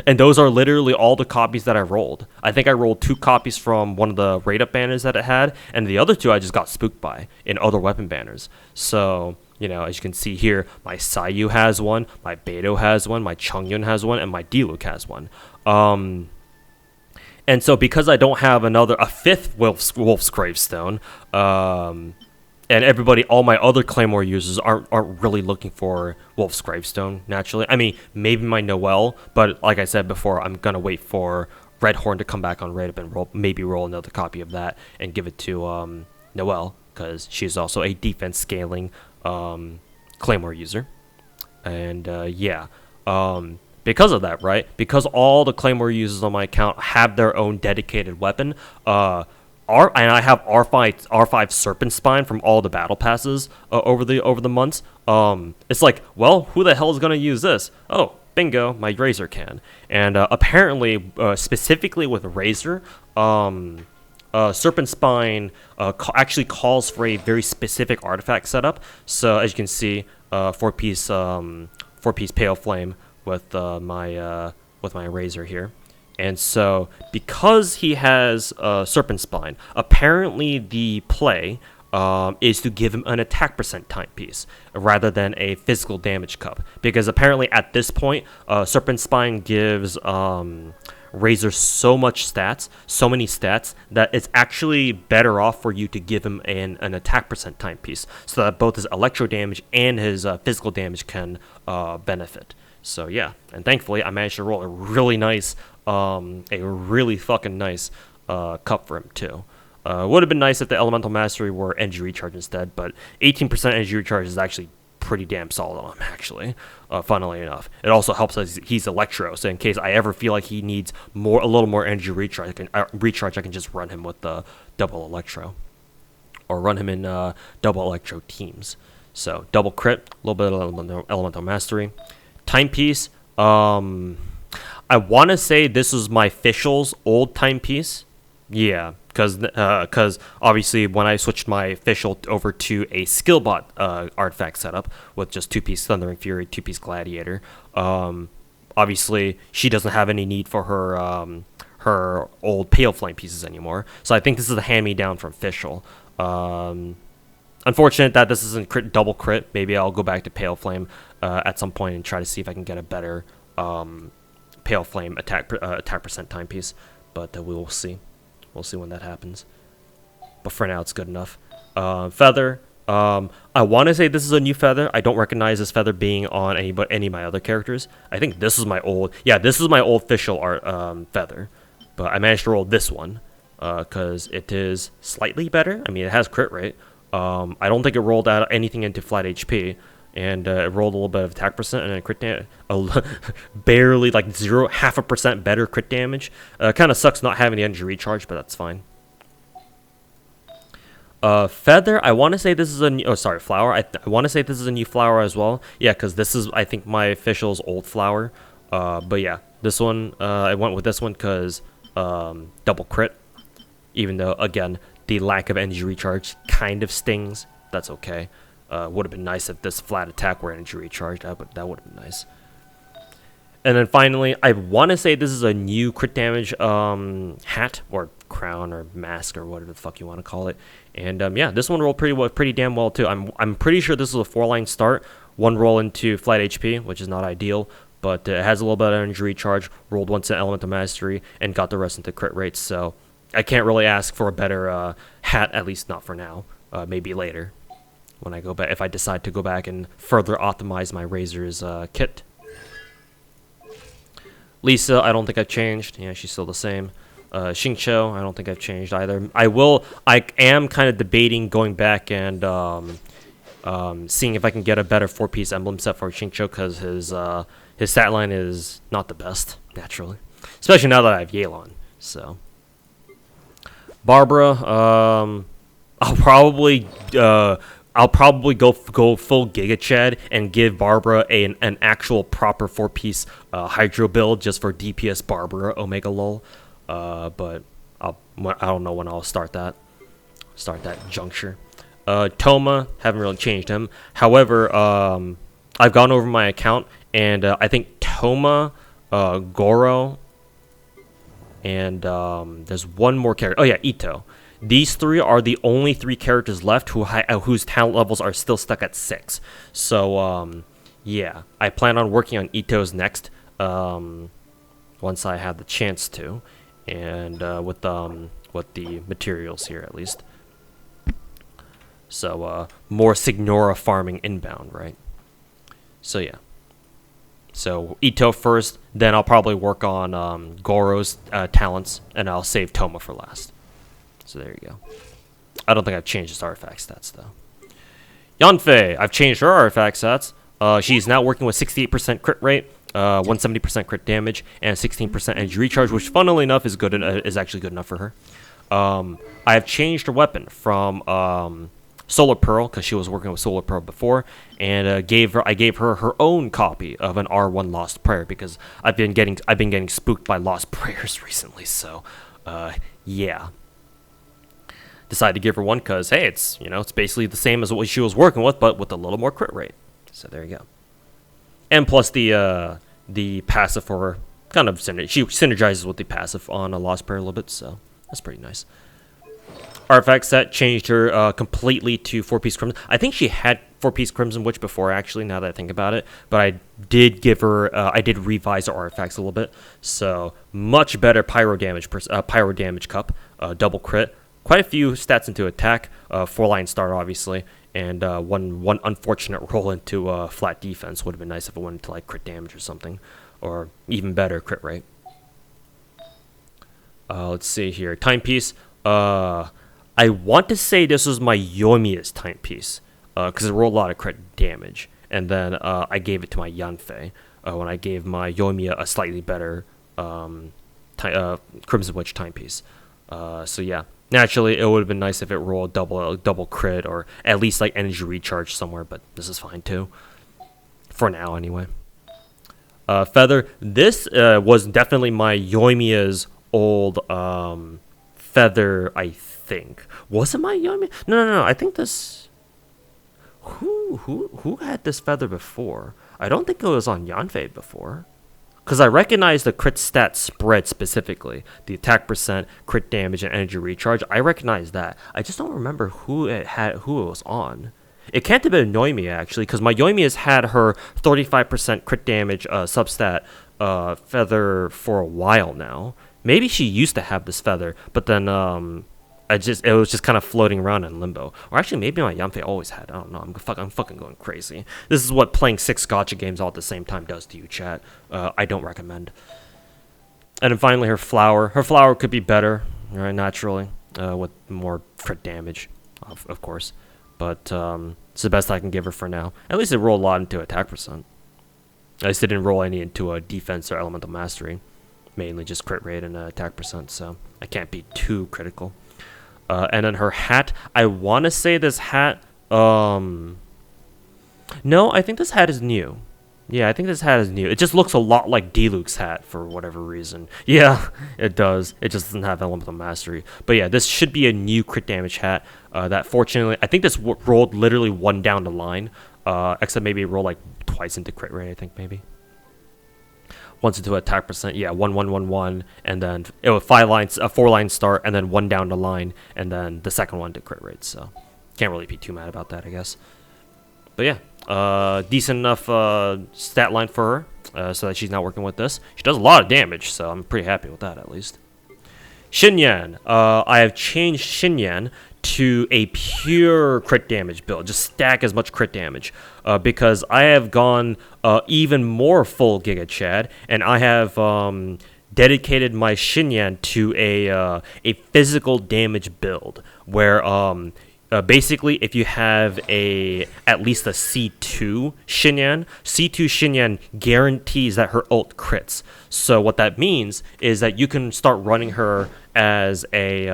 And those are literally all the copies that I rolled. I think I rolled 2 copies from one of the raid-up banners that it had, and the other 2 I just got spooked by in other weapon banners. So... as you can see here, my Sayu has one, my Beidou has one, my Chongyun has one, and my Diluc has one. And so because I don't have a 5th Wolf's Gravestone, and all my other Claymore users aren't really looking for Wolf's Gravestone, naturally. I mean, maybe my Noelle, but like I said before, I'm going to wait for Redhorn to come back on raid up and roll another copy of that and give it to Noelle, because she's also a defense scaling Claymore user. And because of that, right? Because all the Claymore users on my account have their own dedicated weapon, and I have R5 Serpent Spine from all the battle passes over the months. It's like, well, who the hell is gonna use this? Oh, bingo, my Razor can. And apparently, specifically with Razor, Serpent Spine actually calls for a very specific artifact setup. So as you can see, 4-piece Pale Flame with my Razor here. And so because he has Serpent Spine, apparently the play is to give him an attack percent timepiece rather than a physical damage cup. Because apparently at this point, Serpent Spine gives Razor so many stats, that it's actually better off for you to give him an attack percent timepiece, so that both his electro damage and his physical damage can benefit. So yeah, and thankfully I managed to roll a really nice, fucking nice cup for him too. Would have been nice if the Elemental Mastery were energy recharge instead, but 18% energy recharge is actually pretty damn solid on him, actually, funnily enough. It also helps as he's Electro, so in case I ever feel like he needs a little more energy recharge, I can just run him with the double Electro, or run him in double Electro teams. So double crit, a little bit of Elemental Mastery. Timepiece, I want to say this is my official's old timepiece. Yeah, because obviously when I switched my official over to a skillbot artifact setup with just 2-piece Thundering Fury, 2-piece Gladiator, obviously she doesn't have any need for her old Pale Flame pieces anymore. So I think this is a hand-me-down from official. Unfortunate that this isn't double crit. Maybe I'll go back to Pale Flame at some point and try to see if I can get a better Pale Flame attack percent timepiece. But we will see. We'll see when that happens. But for now, it's good enough. Feather. I want to say this is a new feather. I don't recognize this feather being on any of my other characters. I think this is my old... Yeah, this is my old official feather. But I managed to roll this one because it is slightly better. I mean, it has crit rate. I don't think it rolled out anything into flat HP. And it rolled a little bit of attack percent and a crit damage. Barely, like 0.5% better crit damage. Kind of sucks not having the energy recharge, but that's fine. Feather, I want to say this is a new... Oh, sorry, flower. I want to say this is a new flower as well. Yeah, because this is, I think, my official's old flower. But yeah, this one, I went with this one because double crit. Even though, again, the lack of energy recharge kind of stings. That's okay. Would have been nice if this flat attack were energy recharged. That would have been nice. And then finally, I want to say this is a new crit damage hat or crown or mask or whatever the fuck you want to call it. And yeah, this one rolled pretty damn well too. I'm pretty sure this is a 4-line start. 1 roll into flat HP, which is not ideal, but it has a little bit of energy recharge. Rolled once in Elemental Mastery and got the rest into crit rates. So I can't really ask for a better hat, at least not for now. Maybe later, when I go back, if I decide to go back and further optimize my Razor's kit. Lisa, I don't think I've changed. Yeah, she's still the same. Xingqiu, I don't think I've changed either. I am kind of debating going back and seeing if I can get a better 4-piece emblem set for Xingqiu, because his stat line is not the best, naturally. Especially now that I have Yelan. So Barbara, I'll probably go full Giga Chad and give Barbara an actual proper 4-piece Hydro build just for DPS Barbara Omega lol. But I don't know when I'll start that juncture. Toma, haven't really changed him. However, I've gone over my account, and I think Toma, Goro, and there's one more character. Oh yeah, Ito. These 3 are the only 3 characters left whose talent levels are still stuck at 6. So yeah, I plan on working on Ito's next once I have the chance to, and with the materials here at least. So more Signora farming inbound, right? So yeah. So Ito first, then I'll probably work on Goro's talents, and I'll save Toma for last. So there you go. I don't think I've changed his artifact stats though. Yanfei, I've changed her artifact stats. She's now working with 68% crit rate, 170% crit damage, and 16% energy recharge, which funnily enough is actually good enough for her. I have changed her weapon from Solar Pearl, because she was working with Solar Pearl before, and I gave her her own copy of an R1 Lost Prayer, because I've been getting spooked by Lost Prayers recently. So yeah, decided to give her one because hey, it's basically the same as what she was working with, but with a little more crit rate. So there you go. And plus the passive for her kind of she synergizes with the passive on a Lost Prayer a little bit, so that's pretty nice. Artifact set changed her completely to 4-piece Crimson. I think she had 4-piece Crimson Witch before, actually, now that I think about it. But I did give her, I did revise her artifacts a little bit. So much better pyro damage cup, double crit, quite a few stats into attack, 4-line start obviously, and one unfortunate roll into flat defense. Would have been nice if it went into like crit damage or something, or even better crit rate. Let's see here, timepiece. I want to say this was my Yoimiya's timepiece, because it rolled a lot of crit damage, and then I gave it to my Yanfei when I gave my Yoimiya a slightly better Crimson Witch timepiece. So yeah, naturally it would have been nice if it rolled double crit, or at least like energy recharge somewhere, but this is fine too, for now anyway. Feather, this was definitely my Yoimiya's old feather, I think. Was it my Yoimiya? No. I think this. Who had this feather before? I don't think it was on Yanfei before, because I recognize the crit stat spread specifically, the attack percent, crit damage, and energy recharge. I recognize that. I just don't remember who it was on. It can't have been Yoimiya actually, because my Yoimiya's had her 35% crit damage substat feather for a while now. Maybe she used to have this feather, but then it was just kind of floating around in limbo. Or actually, maybe my Yanfei always had. I don't know. I'm fucking going crazy. This is what playing 6 gacha games all at the same time does to you, chat. I don't recommend. And then finally, her flower. Her flower could be better, right? Naturally, with more crit damage, of course. But it's the best I can give her for now. At least it rolled a lot into attack percent. At least it didn't roll any into a defense or elemental mastery. Mainly just crit rate and attack percent, so I can't be too critical. And then her hat, I want to say this hat, no, I think this hat is new. Yeah, I think this hat is new. It just looks a lot like Diluc's hat for whatever reason. Yeah, it does. It just doesn't have elemental mastery. But yeah, this should be a new crit damage hat. That fortunately, I think this rolled literally 1 down the line, except maybe it rolled like twice into crit rate, I think maybe. Once into attack percent, yeah, 1, and then it was 4-line start, and then 1 down the line, and then the second one to crit rate. So can't really be too mad about that, I guess. But yeah, decent enough stat line for her, so that she's not working with this. She does a lot of damage, so I'm pretty happy with that at least. Xinyan. I have changed Xinyan to a pure crit damage build. Just stack as much crit damage. Because I have gone even more full Giga Chad, and I have dedicated my Xinyan to a physical damage build where basically if you have at least a C2 Xinyan guarantees that her ult crits. So what that means is that you can start running her as a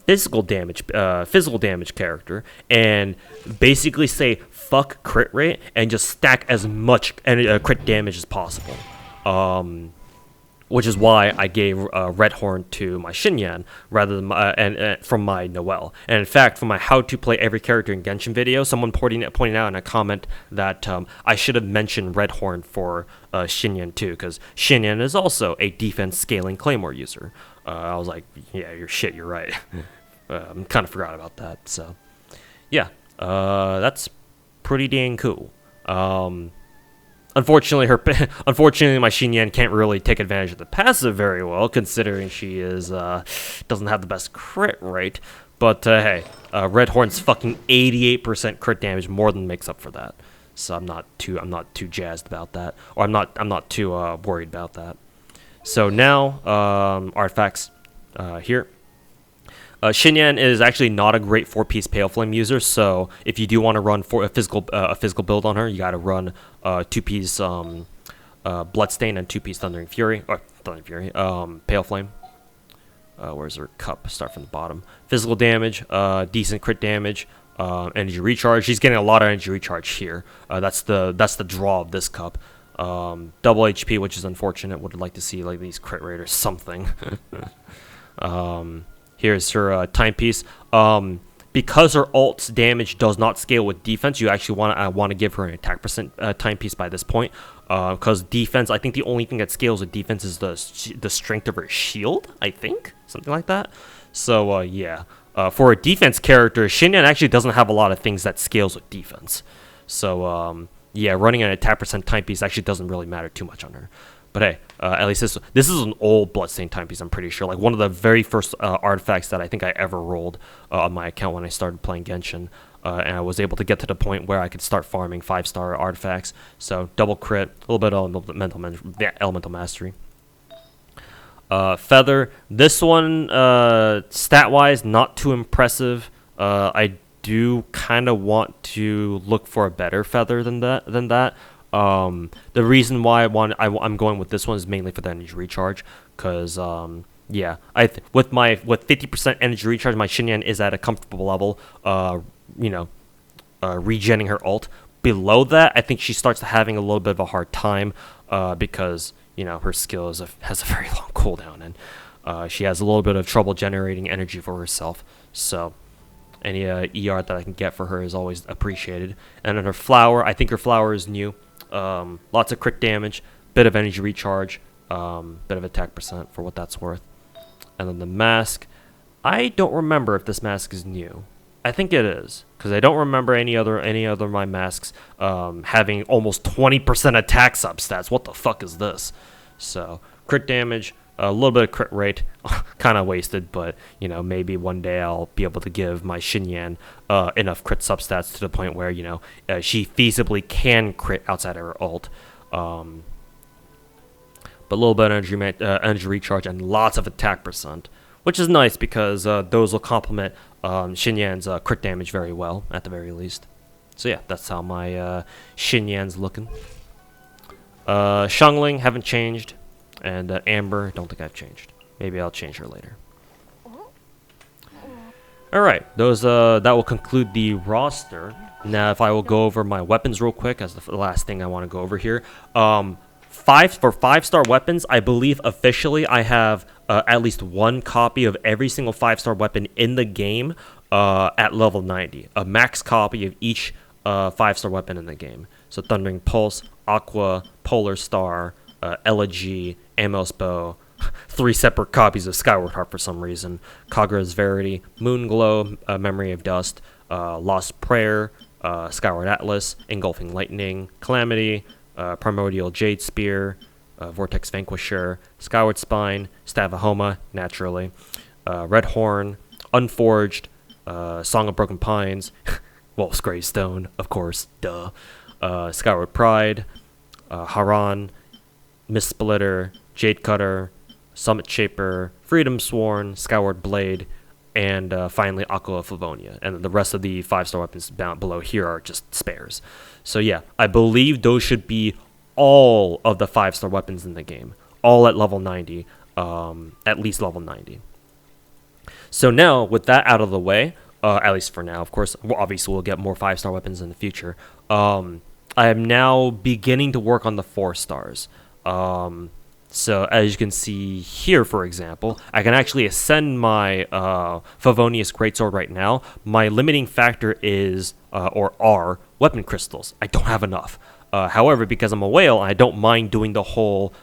physical damage character and basically say fuck crit rate and just stack as much crit damage as possible. Which is why I gave Red Horn to my Xinyan rather than from my Noelle. And in fact, from my how to play every character in Genshin video, someone pointing out in a comment that I should have mentioned Red Horn for Xinyan too, because Xinyan is also a defense scaling Claymore user. I was like, yeah, you're right. Kind of forgot about that. So, yeah, that's pretty dang cool. Unfortunately, my Xinyan can't really take advantage of the passive very well, considering she doesn't have the best crit rate. But hey, Red Horn's fucking 88% crit damage more than makes up for that. So I'm not too jazzed about that, or I'm not too worried about that. So now artifacts here. Xinyan is actually not a great 4-piece Pale Flame user, so if you do want to run for a physical build on her, you got to run 2-piece Bloodstain and 2-piece Thundering Fury, Pale Flame. Where's her cup? Start from the bottom. Physical damage, decent crit damage, energy recharge. She's getting a lot of energy recharge here. That's the draw of this cup. Double HP, which is unfortunate. Would like to see like these crit rate or something. Here's her timepiece. Because her ult's damage does not scale with defense, you actually want to give her an attack percent timepiece by this point. Because defense, I think the only thing that scales with defense is the strength of her shield. I think something like that. So yeah, for a defense character, Xinyan actually doesn't have a lot of things that scales with defense. So yeah, running an attack percent timepiece actually doesn't really matter too much on her. But hey, at least this is an old Bloodstained timepiece, I'm pretty sure. Like one of the very first artifacts that I think I ever rolled on my account when I started playing Genshin. And I was able to get to the point where I could start farming 5-star artifacts. So double crit, a little bit of elemental mastery. Feather, this one, stat-wise, not too impressive. I do kind of want to look for a better feather than that. The reason why I'm going with this one is mainly for the energy recharge, because yeah, with 50% energy recharge, my Xinyan is at a comfortable level. Regenning her ult. Below that, I think she starts having a little bit of a hard time, because her skill has a very long cooldown, and she has a little bit of trouble generating energy for herself. So any ER that I can get for her is always appreciated. And then her flower, I think her flower is new. Lots of crit damage, bit of energy recharge, bit of attack percent for what that's worth. And then the mask, I don't remember if this mask is new. I think it is, because I don't remember any other of my masks having almost 20% attack substats. What the fuck is this? So crit damage, a little bit of crit rate, kind of wasted, but maybe one day I'll be able to give my Xinyan enough crit substats to the point where she feasibly can crit outside of her ult. But a little bit of energy recharge and lots of attack percent, which is nice because those will complement Xinyan's crit damage very well at the very least. So yeah, that's how my Xinyan's looking. Xiangling, haven't changed. And Amber, don't think I've changed. Maybe I'll change her later. Alright, that will conclude the roster. Now, if I will go over my weapons real quick, as the last thing I want to go over here. For 5-star weapons, I believe officially I have at least one copy of every single 5-star weapon in the game at level 90. A max copy of each 5-star weapon in the game. So Thundering Pulse, Aqua, Polar Star, Elegy, Amos Bow, 3 separate copies of Skyward Heart for some reason, Kagura's Verity, Moonglow, Memory of Dust, Lost Prayer, Skyward Atlas, Engulfing Lightning, Calamity, Primordial Jade Spear, Vortex Vanquisher, Skyward Spine, Stavahoma, naturally, Red Horn, Unforged, Song of Broken Pines, Wolf's Gravestone, of course, duh, Skyward Pride, Haran, Mist Splitter, Jade Cutter, Summit Shaper, Freedom Sworn, Skyward Blade, and finally Aqua Flavonia. And the rest of the 5-star weapons down below here are just spares. So yeah, I believe those should be all of the 5-star weapons in the game. All at level 90, at least level 90. So now, with that out of the way, at least for now, of course, obviously we'll get more 5-star weapons in the future. I am now beginning to work on the 4 stars. So as you can see here, for example, I can actually ascend my Favonius Greatsword right now. My limiting factor is, or are, weapon crystals. I don't have enough. However, because I'm a whale, I don't mind doing the whole,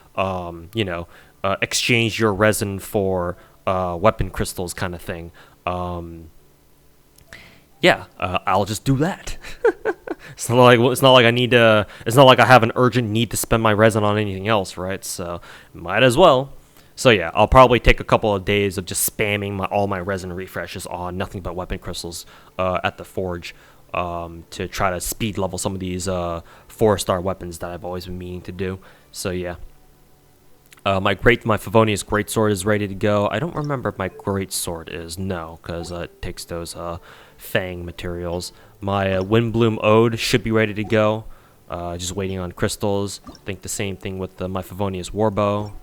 exchange your resin for weapon crystals kind of thing. I'll just do that. It's not like I need to. It's not like I have an urgent need to spend my resin on anything else, right? So might as well. So yeah, I'll probably take a couple of days of just spamming all my resin refreshes on nothing but weapon crystals at the forge to try to speed level some of these 4-star weapons that I've always been meaning to do. So yeah. My Favonius Greatsword is ready to go. I don't remember if my Greatsword is. No, because it takes those Fang materials. My Windbloom Ode should be ready to go. Just waiting on crystals. I think the same thing with my Favonius Warbow.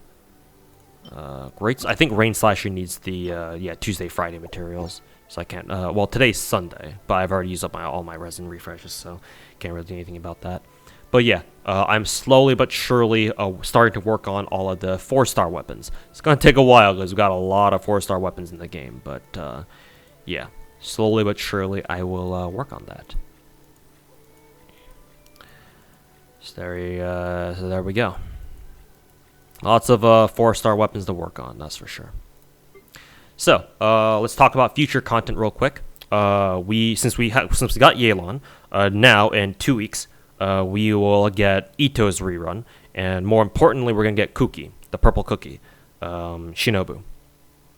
I think Rain Slasher needs the Tuesday, Friday materials. So I can't. Well, today's Sunday, but I've already used up all my resin refreshes, so can't really do anything about that. But yeah, I'm slowly but surely starting to work on all of the 4-star weapons. It's going to take a while because we've got a lot of 4-star weapons in the game. But yeah, slowly but surely I will work on that. So there we go. Lots of 4-star weapons to work on, that's for sure. So let's talk about future content real quick. Since we got Yelan, now in 2 weeks, we will get Ito's rerun, and more importantly, we're gonna get Cookie, the purple cookie, Shinobu.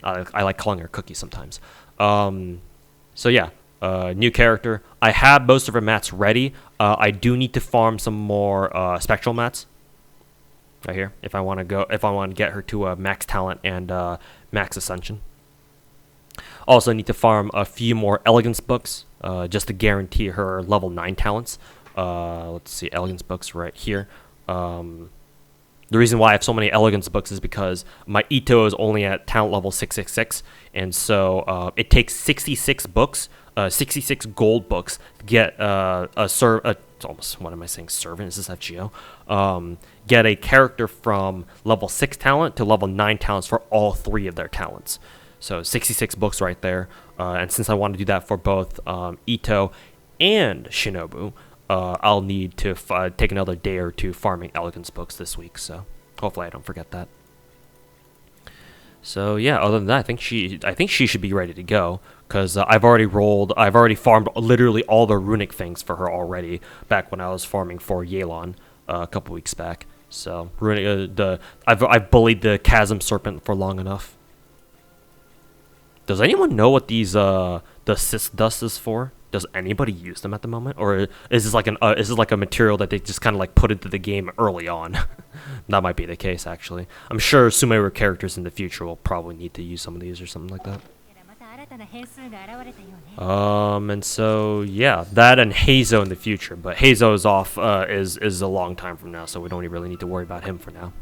I like calling her Cookie sometimes. So yeah, new character. I have most of her mats ready. I do need to farm some more spectral mats. Right here, if I want to get her to max talent and max ascension. Also need to farm a few more elegance books, just to guarantee her level 9 talents. Let's see, elegance books right here. The reason why I have so many elegance books is because my Ito is only at talent level 666, and so it takes 66 books, 66 gold books to get what am I saying? Servant? Is this FGO? Get a character from level 6 talent to level 9 talents for all 3 of their talents. So 66 books right there. And since I want to do that for both Ito and Shinobu, I'll need to take another day or two farming elegance books this week. So hopefully I don't forget that. So yeah, other than that, I think she should be ready to go, because I've already farmed literally all the runic things for her already back when I was farming for Yelan a couple weeks back. So I've bullied the chasm serpent for long enough. Does anyone know what these the Sis Dust is for? Does anybody use them at the moment, or is this like a material that they just kind of like put into the game early on? That might be the case, actually. I'm sure Sumeru characters in the future will probably need to use some of these or something like that. And so yeah, that and Heizo in the future, but Heizo is off is a long time from now, so we don't really need to worry about him for now.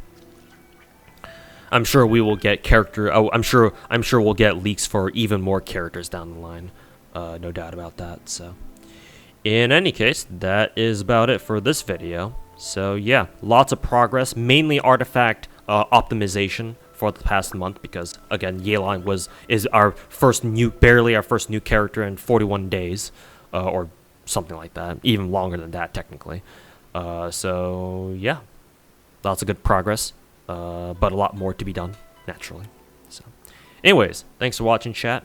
I'm sure we will get I'm sure we'll get leaks for even more characters down the line. No doubt about that. So in any case, that is about it for this video. So yeah, lots of progress, mainly artifact optimization for the past month, because again, Yelan is barely our first new character in 41 days, or something like that, even longer than that technically. So yeah, lots of good progress, but a lot more to be done naturally. So anyways, thanks for watching, chat.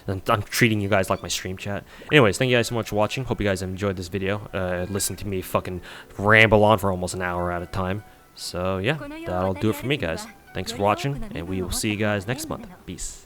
I'm treating you guys like my stream chat. Anyways, thank you guys so much for watching. Hope you guys enjoyed this video. Listen to me fucking ramble on for almost an hour at a time. So yeah, that'll do it for me, guys. Thanks for watching, and we will see you guys next month. Peace.